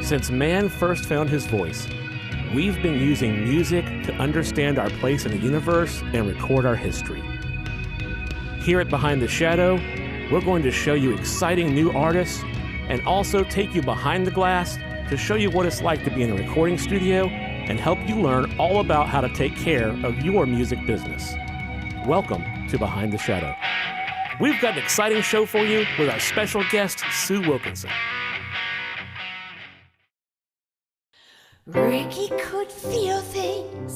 Since man first found his voice, we've been using music to understand our place in the universe and record our history. Here at Behind the Shadow, we're going to show you exciting new artists and also take you behind the glass to show you what it's like to be in a recording studio and help you learn all about how to take care of your music business. Welcome to Behind the Shadow. We've got an exciting show for you with our special guest, Sue Wilkinson. Ricky could feel things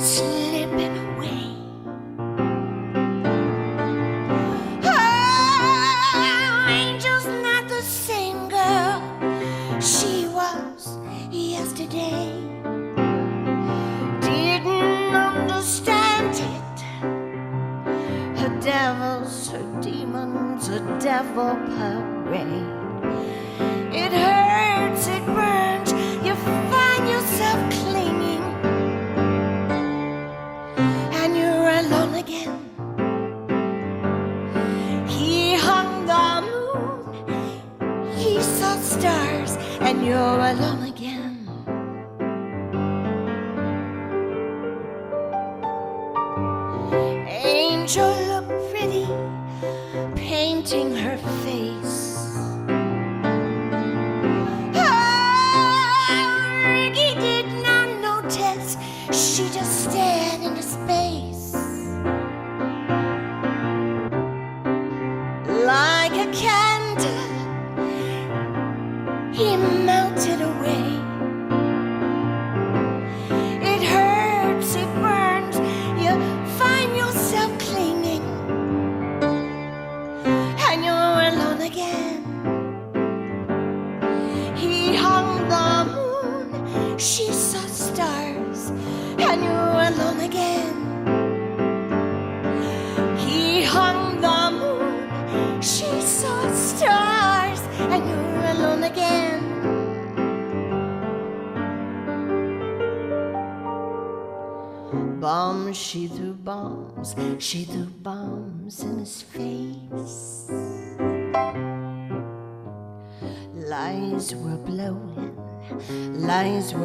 slipping away. Her angel's not the same girl she was yesterday. Didn't understand it. Her devils, her demons, her devil parade. It hurts, it burns. You find yourself clinging, and you're alone again. He hung the moon, he saw stars, and you're alone again. Angel looked pretty, painting her face. She just stared into space like a candle. He melted away. It hurts, it burns. You find yourself clinging, and you're alone again. He hung the moon. She saw stars, and you're alone again. He hung the moon, she saw stars, and you're alone again. Bombs, she threw bombs in his face. Lies were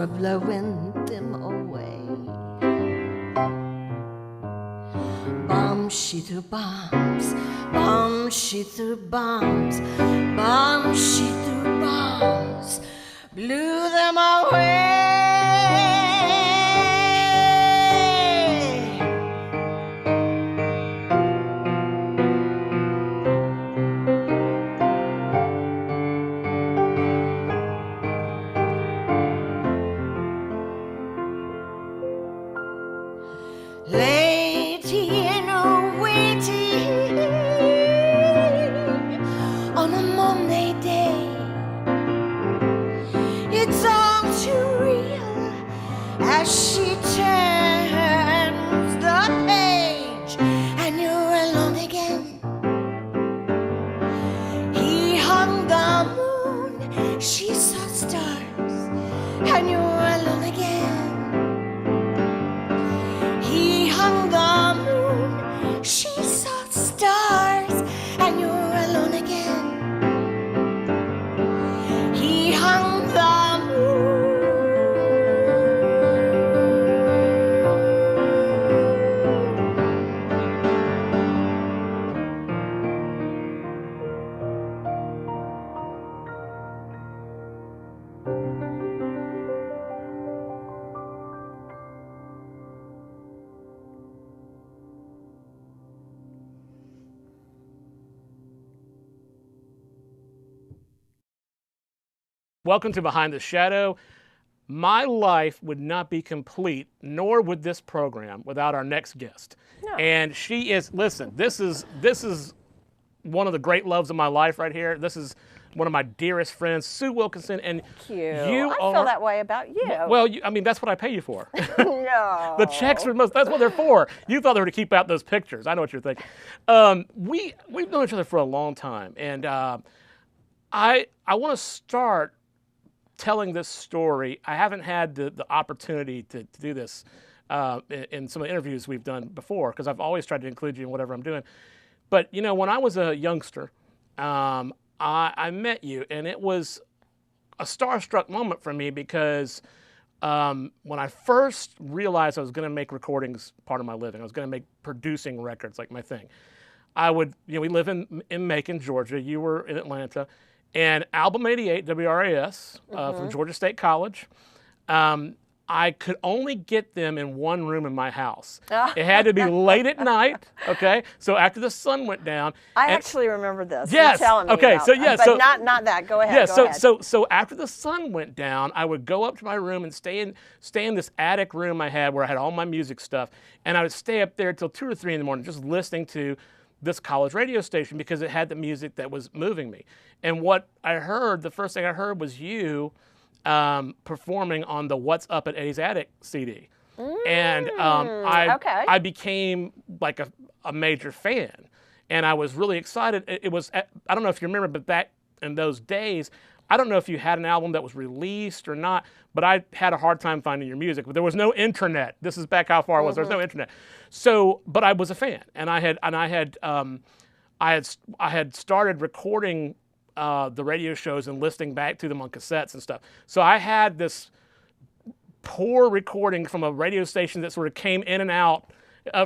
blowing them away. Bombs, she threw bombs, she threw bombs, she threw bombs, blew them away. She turns the page, and you're alone again. He hung the moon, she saw stars, and you're alone again. He hung the moon, she saw stars, and you're alone again. He hung the moon. Welcome to Behind the Shadow. My life would not be complete, nor would this program, without our next guest. No. And she is, listen, this is one of the great loves of my life right here. This is one of my dearest friends, Sue Wilkinson. And Thank you. you I are, feel that way about you. Well, I mean, that's what I pay you for. No. The checks are that's what they're for. You thought they were to keep out those pictures. I know what you're thinking. We've known each other for a long time, and I want to start telling this story. I haven't had the opportunity to do this in some of the interviews we've done before, because I've always tried to include you in whatever I'm doing. But, you know, when I was a youngster, I met you, and it was a starstruck moment for me because when I first realized I was going to make recordings part of my living, I was going to make producing records like my thing. I would, we live in Macon, Georgia. You were in Atlanta. And Album 88, WRAS, from Georgia State College, I could only get them in one room in my house. It had to be late at night, okay? So after the sun went down. I actually remember this. Yes. You're telling me Okay. about, So yeah. but not that. Go ahead. Yeah. Go ahead. So after the sun went down, I would go up to my room and stay in this attic room I had where I had all my music stuff, and I would stay up there till 2 or 3 in the morning just listening to this college radio station because it had the music that was moving me. And what I heard, the first thing I heard was you performing on the What's Up at Eddie's Attic CD. And I became like a major fan. And I was really excited. It was, I don't know if you remember, but back in those days, I don't know if you had an album that was released or not, but I had a hard time finding your music. But there was no internet. This is back how far it was. There was no internet. So, but I was a fan, and I had started recording the radio shows and listening back to them on cassettes and stuff. So I had this poor recording from a radio station that sort of came in and out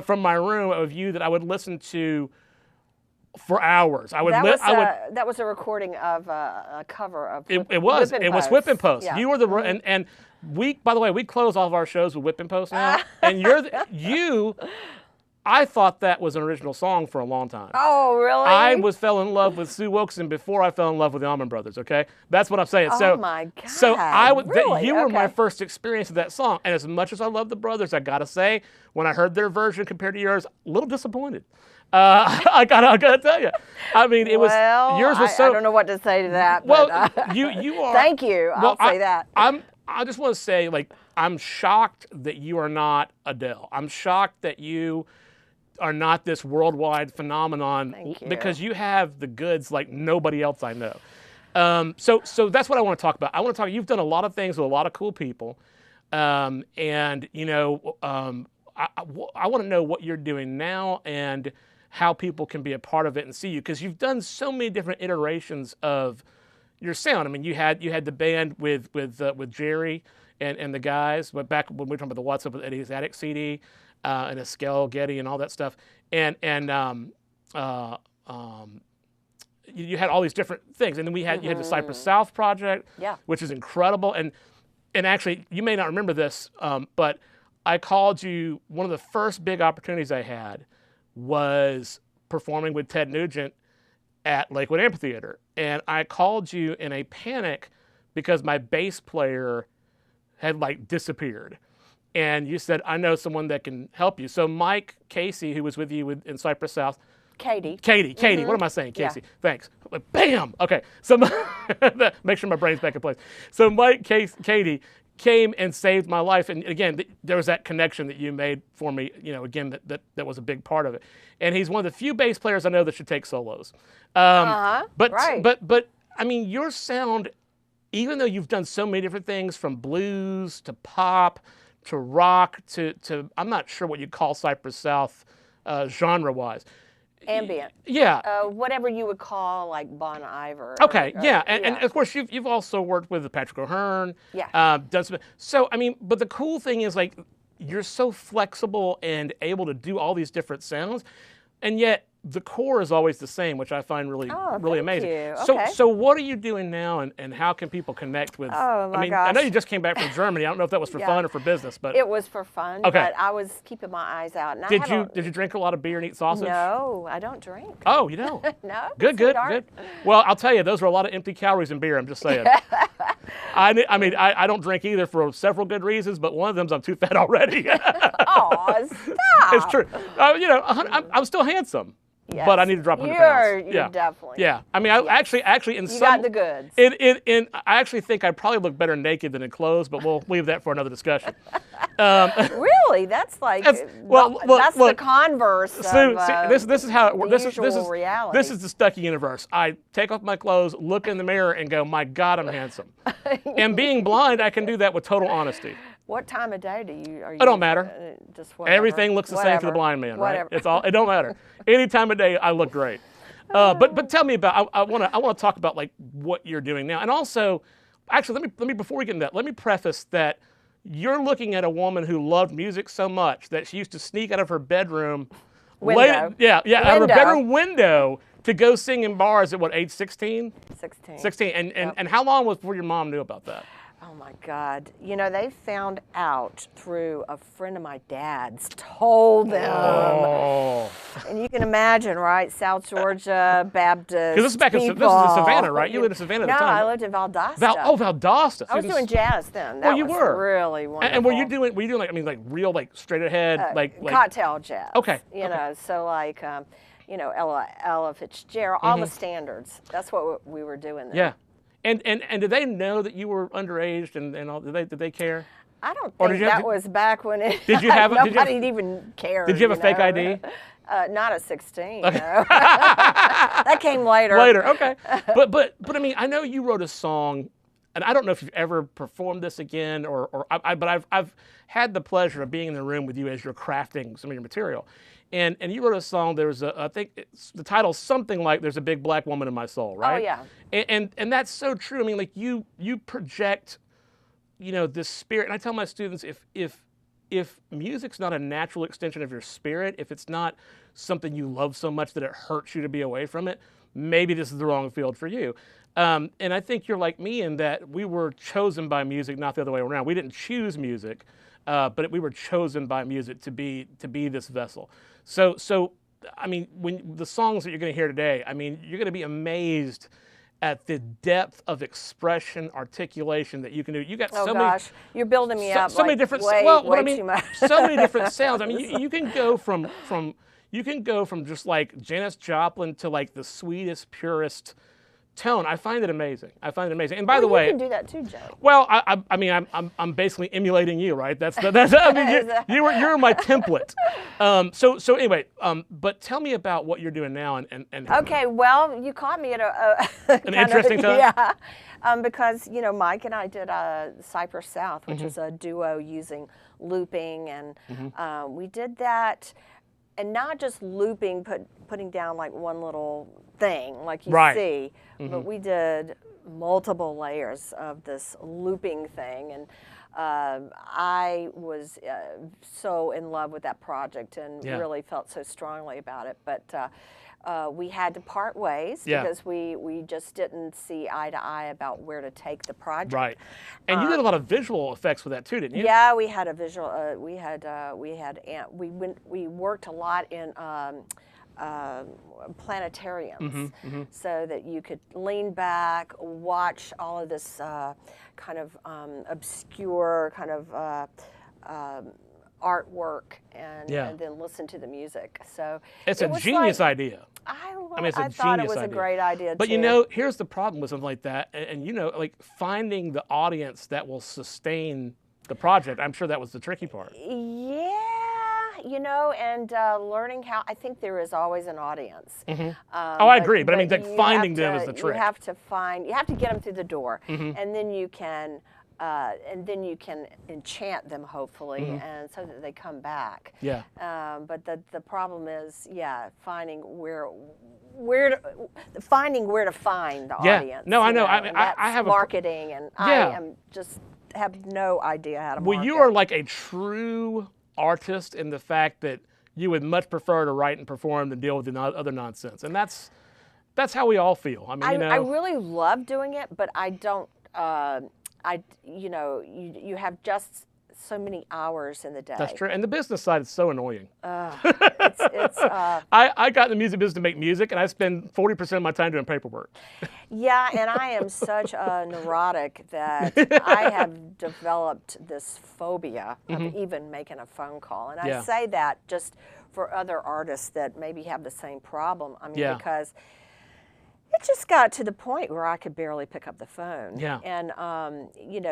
from my room of you that I would listen to for hours. That was a recording of a cover of it was Whip and Post. Yeah. You were the and we, by the way, we close all of our shows with Whip and Post now, and I thought that was an original song for a long time. Oh, really? I fell in love with Sue Wilkinson before I fell in love with the Allman Brothers. Okay, that's what I'm saying. Oh my God! So really? You were my first experience of that song, and as much as I love the Brothers, I gotta say, when I heard their version compared to yours, a little disappointed. I gotta tell you. I mean, yours was so. I don't know what to say to that. Well, but, you are. Thank you. I'll say that. I just want to say, like, I'm shocked that you are not Adele. I'm shocked that you are not this worldwide phenomenon. Thank you. Because you have the goods like nobody else I know. So that's what I want to talk about. I want to talk. You've done a lot of things with a lot of cool people, and I want to know what you're doing now and how people can be a part of it and see you, because you've done so many different iterations of your sound. I mean, you had the band with Jerry and the guys, but back when we were talking about the What's Up with Eddie's Attic CD, and Eskel, Getty, and all that stuff, and you had all these different things, and then you had the Cypress South project, which is incredible, and actually you may not remember this, but I called you. One of the first big opportunities I had was performing with Ted Nugent at Lakewood Amphitheater, and I called you in a panic because my bass player had like disappeared, and you said, I know someone that can help you. So Mike Casey, who was with you in Cypress South, Katie, what am I saying, Casey? Yeah. Thanks. Like, bam. Okay, so make sure my brain's back in place. So Mike Katie came and saved my life, and again, there was that connection that you made for me. Again, that was a big part of it. And he's one of the few bass players I know that should take solos. But I mean, your sound, even though you've done so many different things, from blues to pop to rock to I'm not sure what you'd call Cypress South genre-wise. Ambient. Yeah. Whatever you would call like Bon Iver. Okay. And of course you've also worked with Patrick O'Hearn. Yeah. Done some, so I mean, but the cool thing is, like, you're so flexible and able to do all these different sounds, and yet the core is always the same, which I find really amazing. You. Okay. So what are you doing now, and how can people connect with? Oh my gosh. I know you just came back from Germany. I don't know if that was for fun or for business, but it was for fun. Okay. But I was keeping my eyes out. And did you drink a lot of beer and eat sausage? No, I don't drink. Oh, you don't? No. Good. Well, I'll tell you, those are a lot of empty calories in beer. I'm just saying. I mean, I don't drink either for several good reasons, but one of them is I'm too fat already. Oh, stop. It's true. I'm still handsome. Yes. But I need to drop 100 pounds. You're definitely. Yeah. I mean, I actually in you some. got the goods. I actually think I probably look better naked than in clothes, but we'll leave that for another discussion. Really? That's like that's the converse of this is how it works. This is reality. This is the Stucky universe. I take off my clothes, look in the mirror, and go, my God, I'm handsome. And being blind, I can do that with total honesty. What time of day are you? It don't matter. Just whatever. Everything looks the same to the blind man, right? Whatever. It don't matter. Any time of day, I look great. But tell me about. I want to talk about like what you're doing now, and also, actually, let me before we get into that, let me preface that you're looking at a woman who loved music so much that she used to sneak out of her bedroom, Window. out of her bedroom window to go sing in bars at what, age 16? 16. 16. And how long was before your mom knew about that? Oh my God. You know, they found out through a friend of my dad's told them. Oh. And you can imagine, right? South Georgia Baptist. Because this is back in Savannah, right? You lived in Savannah at the No, time. I lived in Valdosta. Valdosta. I was doing jazz then. Well, That you was were. really wonderful. And were you doing like real, like straight ahead, like cocktail jazz? Okay. You know, so like, you know, Ella Fitzgerald, all the standards. That's what we were doing then. Yeah. And did they know that you were underage and all? Did they care? I don't think that was back when it. Did you have? Nobody even cared. Did you have a fake ID? Not at 16. No. That came later. Later, okay. But I mean, I know you wrote a song, and I don't know if you've ever performed this again, but I've had the pleasure of being in the room with you as you're crafting some of your material. And you wrote a song. There's I think the title's something like "There's a Big Black Woman in My Soul," right? Oh yeah. And that's so true. I mean, like you project, you know, this spirit. And I tell my students, if music's not a natural extension of your spirit, if it's not something you love so much that it hurts you to be away from it, maybe this is the wrong field for you. And I think you're like me in that we were chosen by music, not the other way around. We didn't choose music, but we were chosen by music to be this vessel. So I mean, when the songs that you're going to hear today, I mean, you're going to be amazed at the depth of expression, articulation that you can do. You got so many. You're building me up. So many different. Way too much. So many different sounds. I mean, you can go from just like Janis Joplin to like the sweetest, purest tone. I find it amazing. And by the way, you can do that too, Joe. Well, I mean, I'm basically emulating you, right? That's I mean, you're my template. So anyway, but tell me about what you're doing now and Okay, well, you caught me at an interesting time. Yeah, because you know, Mike and I did Cypress South, which is a duo using looping, and we did that. And not just looping, putting down like one little thing like you see, but we did multiple layers of this looping thing. And I was so in love with that project and really felt so strongly about it. But we had to part ways because we just didn't see eye to eye about where to take the project. Right, and you did a lot of visual effects with that too, didn't you? Yeah, we had a visual. We worked a lot in planetariums, so that you could lean back, watch all of this kind of obscure kind of artwork, and then listen to the music. So it's a genius idea. I mean, it's a thought it genius was idea. a great idea But too. you know, here's the problem with something like that, and you know, like finding the audience that will sustain the project. I'm sure that was the tricky part. Yeah, you know, and learning how. I think there is always an audience. I agree, but I mean, like finding them is the trick. You have to get them through the door, and then you can. Enchant them, hopefully, and so that they come back. Yeah. But the problem is, finding where to find the audience. No, I know. I mean, I have marketing, and I am just have no idea how to. Well, you are like a true artist in the fact that you would much prefer to write and perform than deal with the other nonsense, and that's how we all feel. I mean, you know, I really love doing it, but I don't. You know, you have just so many hours in the day. That's true, and the business side is so annoying. It's I got in the music business to make music, and I spend 40% of my time doing paperwork. Yeah, and I am such a neurotic that I have developed this phobia of even making a phone call, and I say that just for other artists that maybe have the same problem. I mean, because it just got to the point where I could barely pick up the phone. Yeah. And you know,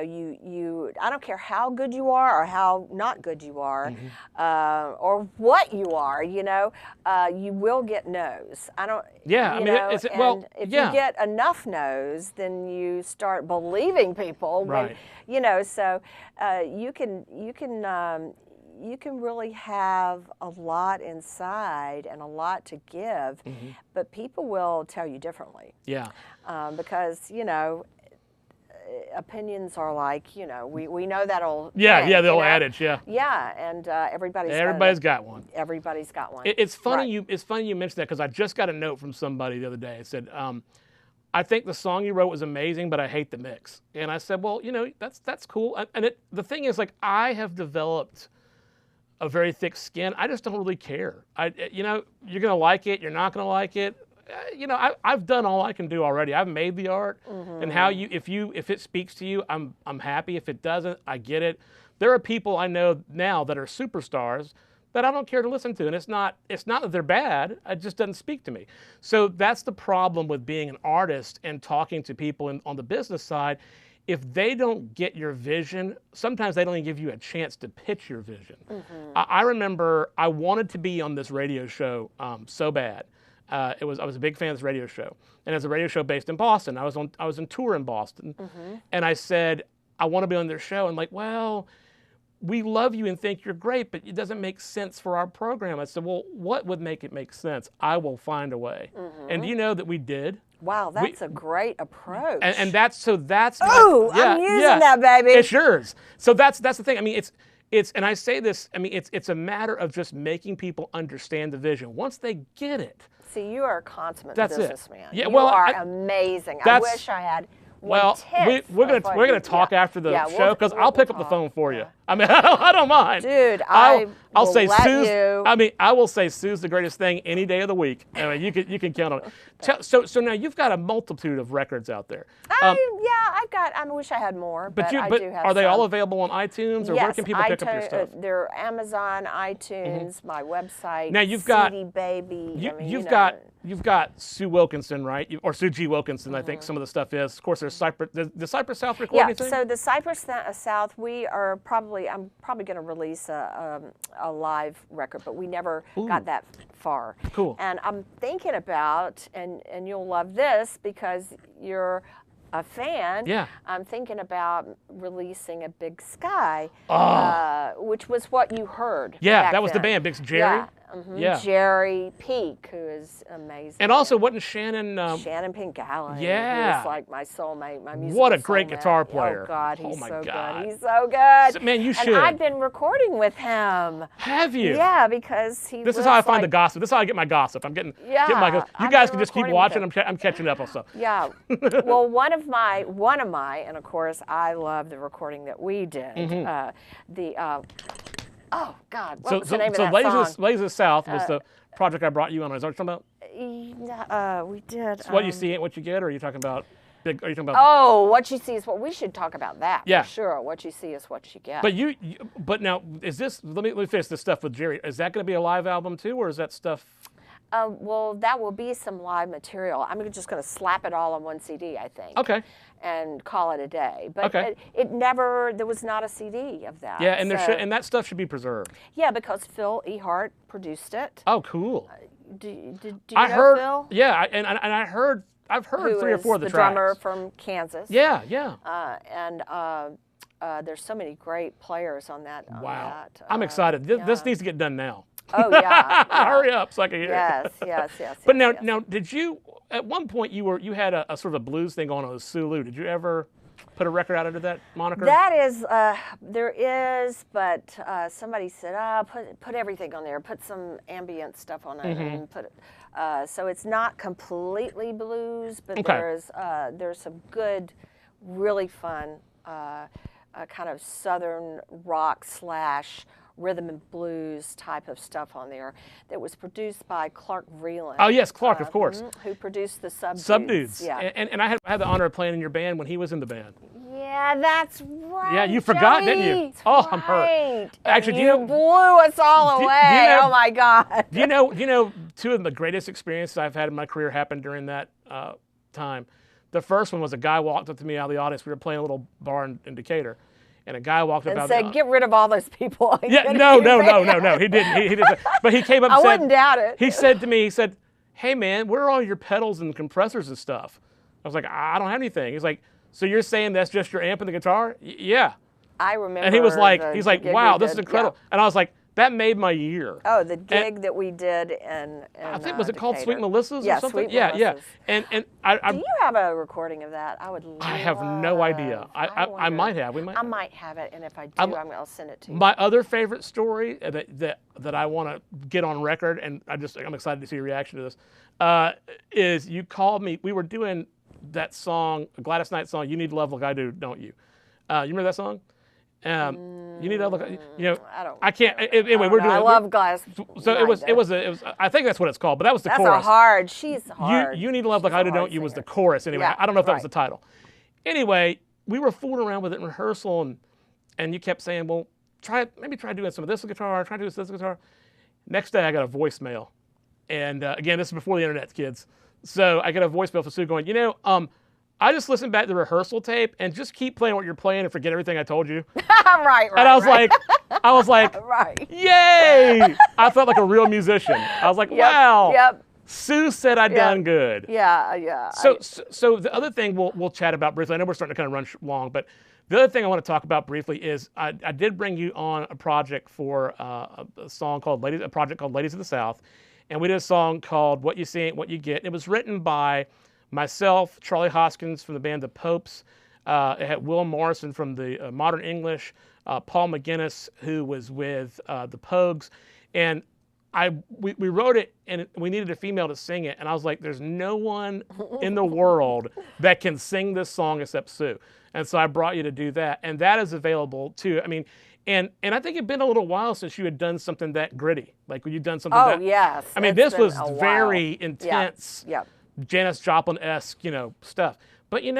I don't care how good you are or how not good you are, or what you are. You know, you will get no's. I don't. Yeah. I mean, if you get enough no's, then you start believing people. Right. You know, so you can really have a lot inside and a lot to give, but people will tell you differently. Yeah. Because, you know, opinions are like, we know that old Yeah, thing, yeah, the old adage, yeah. Yeah, and everybody's got one. Everybody's got one. It's funny Right. it's funny you mentioned that because I just got a note from somebody the other day. It said, I think the song you wrote was amazing, but I hate the mix. And I said, well, that's cool. And the thing is, like, I have developed a very thick skin. I just don't really care. You're gonna like it. You're not gonna like it. I've done all I can do already. I've made the art, and if it speaks to you, I'm happy. If it doesn't, I get it. There are people I know now that are superstars that I don't care to listen to, and it's not that they're bad. It just doesn't speak to me. So that's the problem with being an artist and talking to people on the business side. If they don't get your vision, sometimes they don't even give you a chance to pitch your vision. I remember I wanted to be on this radio show so bad. I was a big fan of this radio show, and it's a radio show based in Boston. I was on tour in Boston, and I said I want to be on their show. And like, well, we love you and think you're great, but it doesn't make sense for our program. I said, well, what would make it make sense? I will find a way. And do you know that we did? Wow, that's a great approach. And that's I'm using that, baby. It's yours. So that's the thing. I mean, it's and I say this. I mean, it's a matter of just making people understand the vision. Once they get it. See, you are a consummate That's businessman. Yeah, you well, are amazing. I wish I had. Well, we're gonna talk after the show because I'll pick up the phone for you. I mean, I don't mind. Dude, I'll say Sue's. I mean, I will say Sue's the greatest thing any day of the week. I mean, you can count on it. So now you've got a multitude of records out there. I've got. I wish I had more, but I do have. Are they some. all available on iTunes, or where can people pick up your stuff? They're Amazon, iTunes, my website. Now you've got CD Baby. You've got Sue Wilkinson, right? Or Sue G. Wilkinson, I think some of the stuff is. Of course, there's Cypress. The Cypress South recording thing? So the Cypress South, I'm probably going to release a live record, but we never got that far. Cool. And I'm thinking about, and you'll love this because you're a fan. Yeah. I'm thinking about releasing a Big Sky, which was what you heard. Yeah, back that was then. the band, Big Jerry. Yeah. Jerry Peak, who is amazing. And also, wasn't Shannon? Shannon Pingalli. Yeah. Who is like my soulmate, my musical What a great soulmate. guitar player. Oh God, he's my so God. good. He's so good. So, man, you should. And I've been recording with him. Have you? Yeah, because he. This is how I find the gossip. This is how I get my gossip. I'm getting my gossip. You guys can just keep watching. I'm catching up also. Yeah. Well, one of my, and of course, I love the recording that we did. Oh God, what was the name of that song? Ladies of the South was the project I brought you on. Is that what you're talking about? We did. So what you see ain't what you get, or are you talking about big? Are you talking about? Oh, what you see is what we should talk about that. Yeah. For sure. What you see is what you get. But now is this? Let me finish this stuff with Jerry. Is that going to be a live album too, or is that stuff? Well, that will be some live material. I'm just going to slap it all on one CD, I think. Okay. And call it a day. But there was not a CD of that. Yeah, and that stuff should be preserved. Yeah, because Phil Ehart produced it. Oh, cool. Do you know Phil? Yeah, and I've heard Who 3 or 4 of the is tracks. the drummer from Kansas. Yeah. There's so many great players on that. Wow. I'm excited. This needs to get done now. Oh, yeah. Hurry up so I can hear it. Yes. But now, did you, at one point, you had a sort of a blues thing going on with Sulu. Did you ever put a record out under that moniker? That is, there is, but somebody said, put everything on there. Put some ambient stuff on it and put it. So it's not completely blues, but there's some good, really fun kind of southern rock / rhythm and blues type of stuff on there that was produced by Clark Vreeland. Oh yes, Clark, of course. Who produced the Subdudes. Yeah. And I had the honor of playing in your band when he was in the band. Yeah, that's right. Yeah, you forgot, didn't you? That's I'm hurt. Actually, you blew us all away. Oh my God. Do you know 2 of the greatest experiences I've had in my career happened during that time? The first one was a guy walked up to me out of the audience. We were playing a little bar in Decatur. And a guy walked up and out said, "Get rid of all those people." Yeah, no. He didn't. He didn't. But he came up and I said, wouldn't doubt it. He said to me, "Hey man, where are all your pedals and compressors and stuff?" I was like, "I don't have anything." He's like, "So you're saying that's just your amp and the guitar?" Yeah. I remember. And he was like, "Wow, this is incredible." Yeah. And I was like, that made my year. Oh, the gig that we did in I think, was it called Decatur. Sweet Melissa's Yeah, or something? Sweet Yeah, Melissa's. And I Do you have a recording of that? I would love. I have no idea. I wonder. might have. I might have it, and if I do, I'll send it to you. My other favorite story that I want to get on record, and I'm excited to see your reaction to this, is you called me. We were doing that song, Gladys Knight song, "You Need Love Like I Do, Don't You?" You remember that song? You need to look. I don't. I can't. Anyway, we're doing. I love Gladys. So it was. I think that's what it's called, but that was the That's chorus. She's hard. You need to love like I do, don't you? Was the chorus anyway. Yeah, I don't know if that was the title. Anyway, we were fooling around with it in rehearsal, and you kept saying, "Well, maybe try doing some of this guitar. Try doing this guitar." Next day, I got a voicemail, and again, this is before the internet, kids. So I got a voicemail from Sue going, I just listened back to the rehearsal tape and just keep playing what you're playing and forget everything I told you. Right. And I was like, right. Yay! I felt like a real musician. I was like, wow. Yep. Sue said I done good. Yeah. So the other thing we'll chat about briefly. I know we're starting to kind of run long, but the other thing I want to talk about briefly is I did bring you on a project for a project called Ladies of the South, and we did a song called What You See Ain't What You Get. It was written by myself, Charlie Hoskins from the band The Popes. It had Will Morrison from the Modern English, Paul McGinnis, who was with the Pogues, and we wrote it, and we needed a female to sing it, and I was like, there's no one in the world that can sing this song except Sue, and so I brought you to do that, and that is available too. I mean, and I think it'd been a little while since you had done something that gritty, like when you'd done something. Oh yes. I mean, this was very intense. Yeah. Janis Joplin-esque, stuff. But it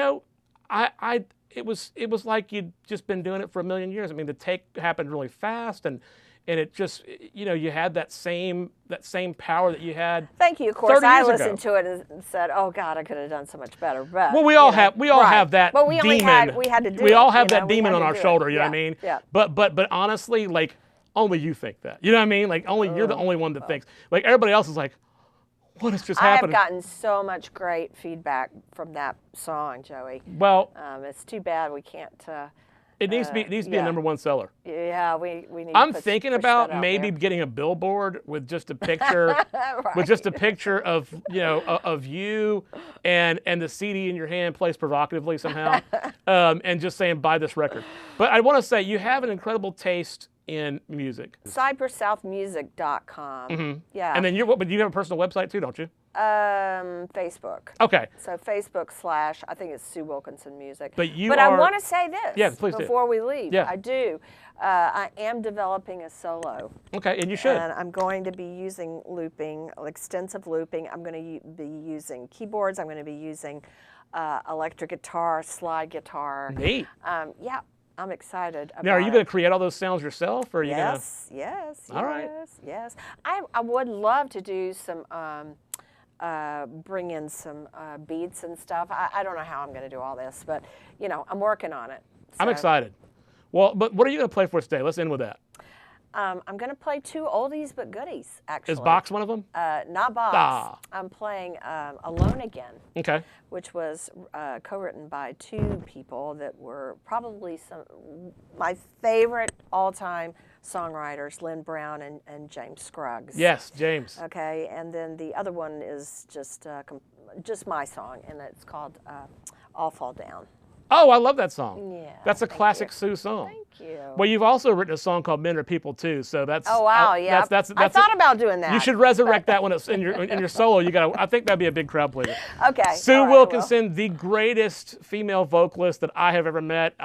was like you'd just been doing it for a million years. I mean, the take happened really fast, and it just, you had that same power that you had. Thank you. Of course, I listened ago. to it and said, "Oh God, I could have done so much better." But well, we all have that but we demon. we had to do we it. all have that demon on our shoulder. You know what I mean? Yeah. But honestly, like only you think that. You know what I mean? Like only you're the only one that thinks. Like everybody else is like, what is just happening? I have gotten so much great feedback from that song, Joey. Well, it's too bad we can't. It needs to be a #1 seller. Yeah, we need. I'm to thinking push about that out maybe there. getting a billboard with just a picture, with just a picture of of you and the CD in your hand placed provocatively somehow, and just saying buy this record. But I want to say you have an incredible taste in music. CypressSouthMusic.com. Mm-hmm. Yeah. And then you have a personal website too, don't you? Facebook. Okay. So Facebook / I think it's Sue Wilkinson Music. But I want to say this. Yeah, please do. Before we leave. Yeah. I do. I am developing a solo. Okay, and you should. And I'm going to be using looping, extensive looping. I'm going to be using keyboards. I'm going to be using electric guitar, slide guitar. Neat. Yeah. I'm excited about Now, are you going to create all those sounds yourself, or are you going to? Yes. All right. Yes. I would love to do some, bring in some beats and stuff. I don't know how I'm going to do all this, but I'm working on it. So, I'm excited. Well, but what are you going to play for us today? Let's end with that. I'm going to play 2 oldies but goodies, actually. Is Box one of them? Not Box. Ah. I'm playing Alone Again. Okay. Which was co-written by 2 people that were probably my favorite all-time songwriters, Lynn Brown and James Scruggs. Yes, James. Okay, and then the other one is just my song, and it's called All Fall Down. Oh, I love that song. Yeah. That's a classic Sue song. Thank you. Well, you've also written a song called Men Are People Too, so that's. Oh wow, yeah. That's I thought about doing that. You should resurrect that when it's in your solo. I think that'd be a big crowd pleaser. Okay. Sue Wilkinson, the greatest female vocalist that I have ever met.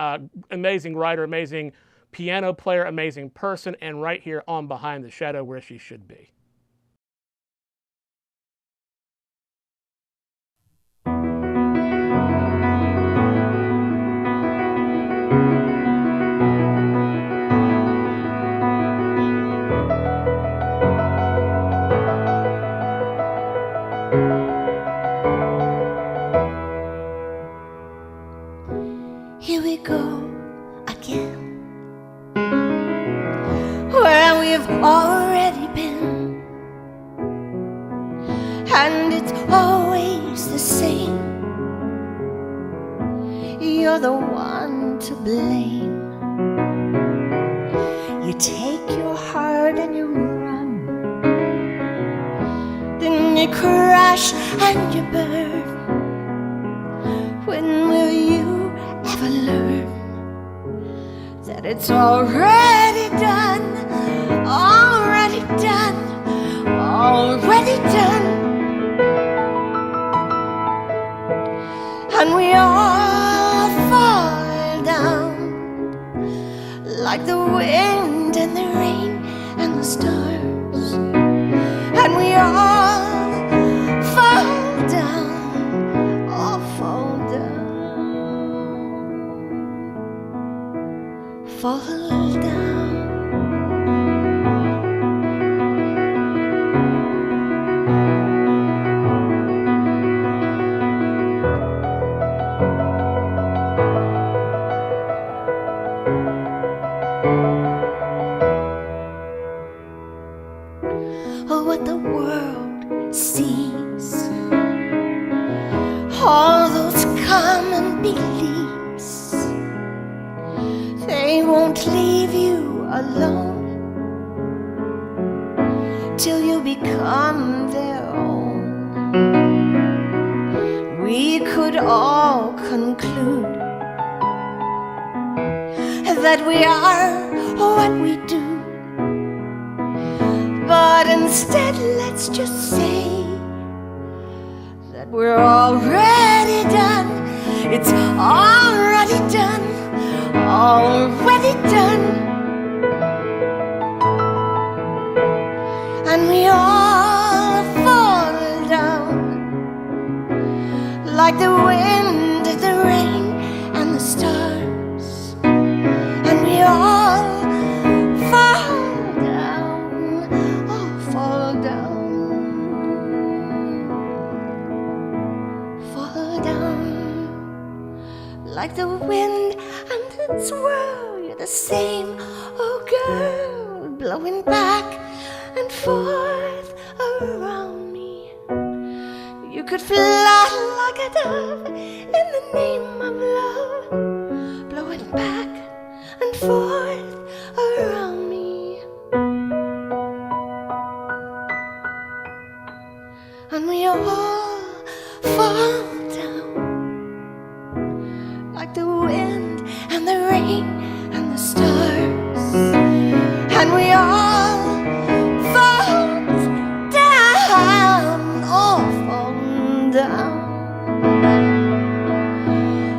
Amazing writer, amazing piano player, amazing person, and right here on Behind the Shadow where she should be. Here we go again, where we've already been, and it's always the same. You're the one to blame. You take your heart and you run. Then you crash and you burn. When will you ever learn that it's already done, already done, already done? And we all fall down like the wind and the rain and the stars. And we all fall down, all fall down, fall down. Oh, what the world sees, all those common beliefs, they won't leave you alone till you become their own. We could all conclude that we are what we do, but instead let's just say that we're already done. It's already done, already done. And we all fall down like the wind, the rain, and the stars. And we all fall down, all fall down, fall down like the wind and its whirl. You're the same, oh girl, blowing back and forth around me. You could fly like a dove in the name of love, blowing back and forth around me. And we all fall down like the wind and the rain and the stars. And we all fall down, all fall down,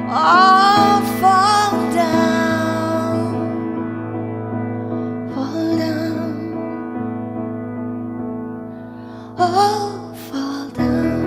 all fall down, fall down, all fall down.